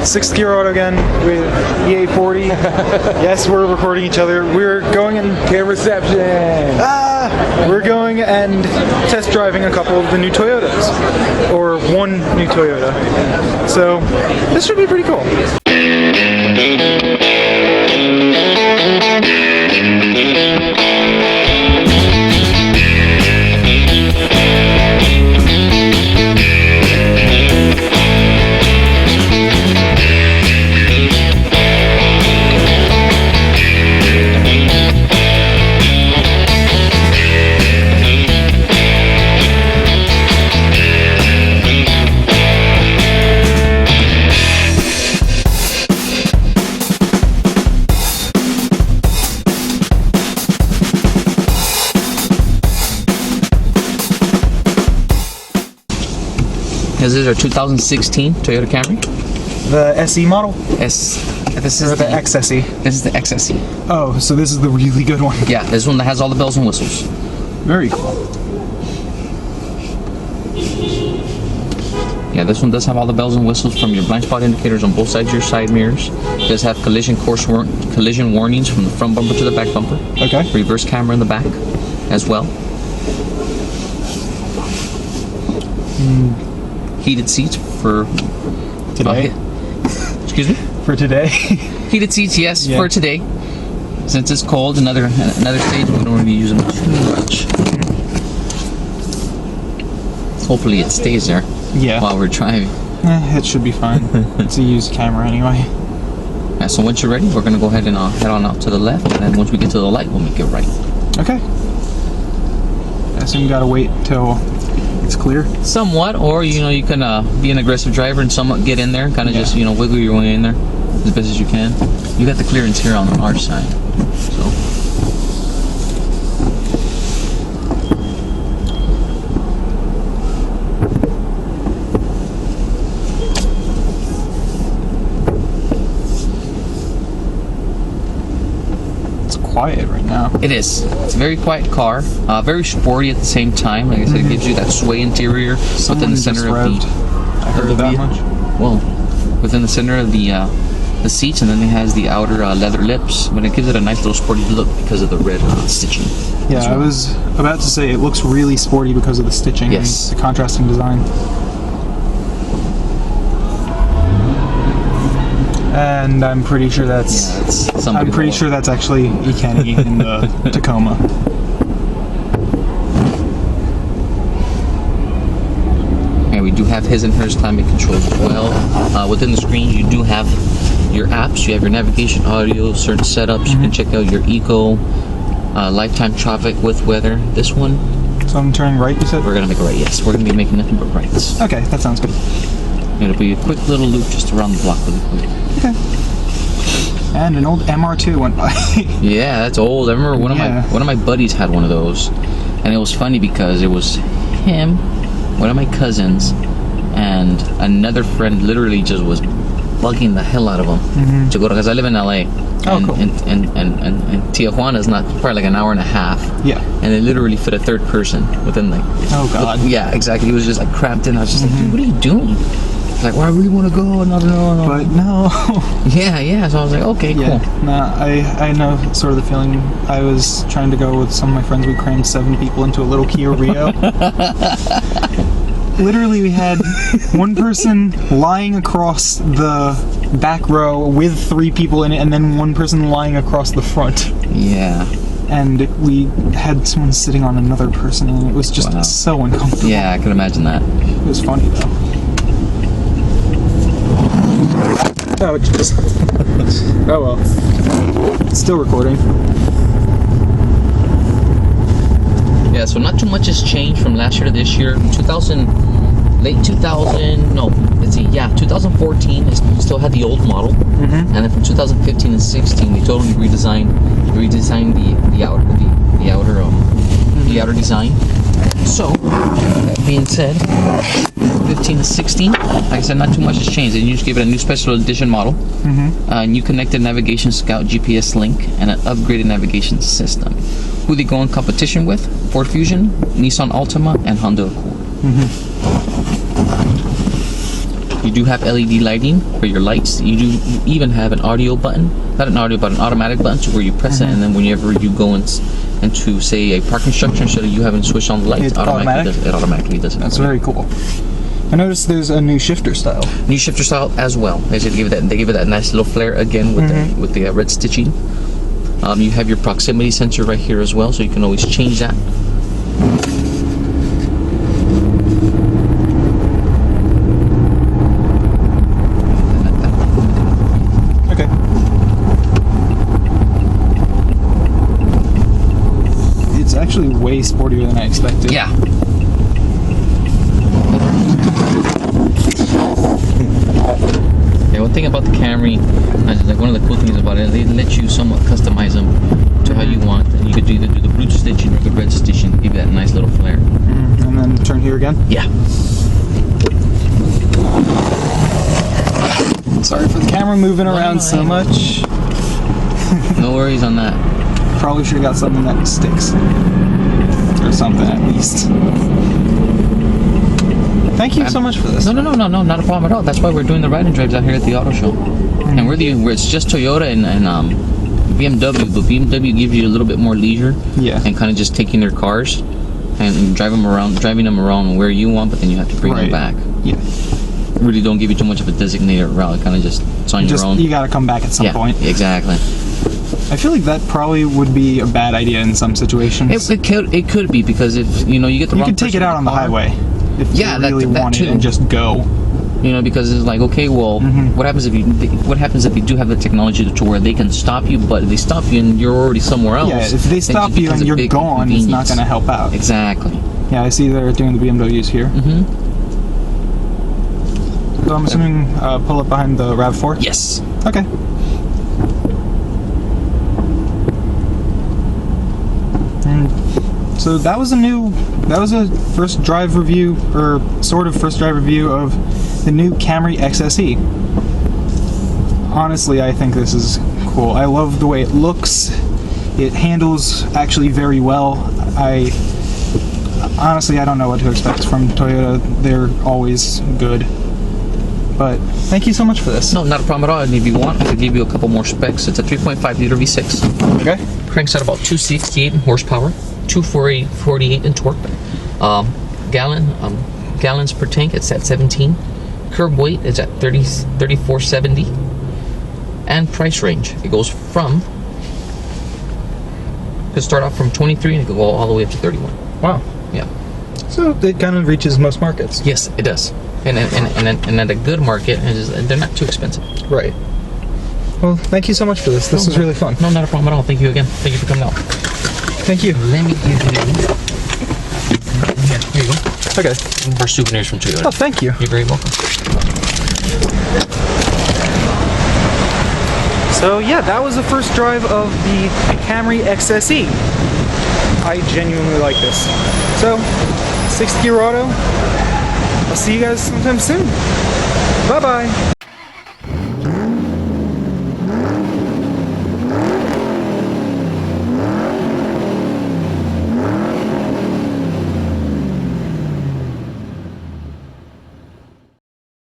Sixth Gear Auto again with E840. Yes, we're recording each other. We're going and reception. we're going and test driving a couple of the new Toyotas, or one new Toyota. So this should be pretty cool. This is our 2016 Toyota Camry. The SE model? This is Or the XSE? This is the XSE. Oh, so this is the really good one. Yeah, this one that has all the bells and whistles. Very cool. Yeah, this one does have all the bells and whistles, from your blind spot indicators on both sides of your side mirrors. It does have collision warnings from the front bumper to the back bumper. Okay. Reverse camera in the back as well. Heated seats for Today? Excuse me? For today? Heated seats, yes, Yeah. for today. Since it's cold, another stage, we don't really use them too much. Hopefully it stays there while we're driving. It should be fine. It's a used camera anyway. Yeah, so once you're ready, we're going to go ahead and head on out to the left, and then once we get to the light, we'll make it right. Okay. I assume we gotta wait till it's clear. Somewhat, or you can be an aggressive driver and somewhat get in there, kind of just wiggle your way in there as best as you can. You got the clearance here on our side, so. Quiet right now. It is. It's a very quiet car, very sporty at the same time. Like I said, it gives you that sway interior within the center of the. I heard that much. Well, within the center of the seats, and then it has the outer leather lips, but it gives it a nice little sporty look because of the red stitching. Yeah, well. I was about to say it looks really sporty because of the stitching. Yes. And the contrasting design. And I'm pretty sure that's. I'm pretty sure that's actually Kenny in the Tacoma. And we do have his and hers climate control as well. Within the screen, you do have your apps. You have your navigation, audio, certain setups. You can check out your eco, lifetime traffic with weather. This one. So I'm turning right, you said? We're gonna make it right. Yes, we're gonna be making nothing but rights. Okay, that sounds good. It'll be a quick little loop just around the block really quick. Okay. And an old MR2 went by. Yeah, that's old. I remember one of my buddies had one of those, and it was funny because it was him, one of my cousins, and another friend literally just was bugging the hell out of him to go to, because I live in LA. Oh, cool. And Tijuana is not probably like an hour and a half. Yeah. And they literally fit a third person within like. Oh God. Yeah, exactly. He was just like cramped in. I was just like, dude, what are you doing? Like, well, I really want to go. No. But no. Yeah. So I was like, okay, cool. Nah, I know sort of the feeling. I was trying to go with some of my friends. We crammed 7 people into a little Kia Rio. Literally, we had one person lying across the back row with 3 people in it, and then one person lying across the front. Yeah. And we had someone sitting on another person, and it was just so uncomfortable. Yeah, I can imagine that. It was funny though. Oh, it just. Oh well. It's still recording. Yeah, so not too much has changed from last year to this year. 2014, it still had the old model, and then from 2015 and 16, they totally redesigned the outer design. So, that being said, 15 to 16, like I said, not too much has changed. And you just gave it a new special edition model, new connected navigation Scout GPS link, and an upgraded navigation system. Who they go in competition with? Ford Fusion, Nissan Altima, and Honda Accord. You do have LED lighting for your lights. You even have an audio button, not an audio, but an automatic button, to where you press it, and then whenever you go into say a parking structure, instead of you having to switch on the lights, It's automatic? it automatically does it. That's very cool. I noticed there's a new shifter style. New shifter style as well. They give it that nice little flare again with the red stitching. You have your proximity sensor right here as well, so you can always change that. Okay. It's actually way sportier than I expected. Yeah. Yeah, one thing about the Camry, like one of the cool things about it, they let you somewhat customize them to how you want. And you could either do the blue stitching or the red stitching to give you that nice little flare. And then turn here again. Yeah. Sorry for the camera moving around so much. No worries on that. Probably should have got something that sticks. Or something at least. Thank you so much for this. No, not a problem at all. That's why we're doing the ride and drives out here at the auto show. And it's just Toyota and BMW, but BMW gives you a little bit more leisure. Yeah. And kind of just taking their cars and driving them around where you want, but then you have to bring them back. Yeah. Really don't give you too much of a designated route. Kind of just it's on your own. You gotta come back at some point. Exactly. I feel like that probably would be a bad idea in some situations. It could be, because if you get the you wrong could take it person out on the car, highway if you really that want it too. and just go. Because it's like, okay, well, what happens if you do have the technology to where they can stop you, but they stop you and you're already somewhere else? Yeah, if they stop you and you're gone, it's not going to help out. Exactly. Yeah, I see they're doing the BMWs here. So I'm assuming pull up behind the RAV4? Yes. Okay. And so that was a first drive review, or sort of first drive review of the new Camry XSE. Honestly, I think this is cool. I love the way it looks. It handles actually very well. Honestly, I don't know what to expect from Toyota. They're always good. But thank you so much for this. No, not a problem at all. And if you want, I could give you a couple more specs. It's a 3.5 liter V6. Okay. Cranks out about 268 horsepower, 248 in torque. Gallons per tank, it's at 17. Curb weight is at 3470. And price range, it goes from, could start off from 23 and it could go all the way up to 31. Wow. Yeah. So it kind of reaches most markets. Yes, it does. And at a good market, they're not too expensive. Right. Well, thank you so much for this. This was really fun. No, not a problem at all. Thank you again. Thank you for coming out. Thank you. Let me give you. Yeah, here you go. Okay. For souvenirs from Toyota. Oh, thank you. You're very welcome. So yeah, that was the first drive of the Camry XSE. I genuinely like this. So, 6th Gear Auto. I'll see you guys sometime soon. Bye-bye.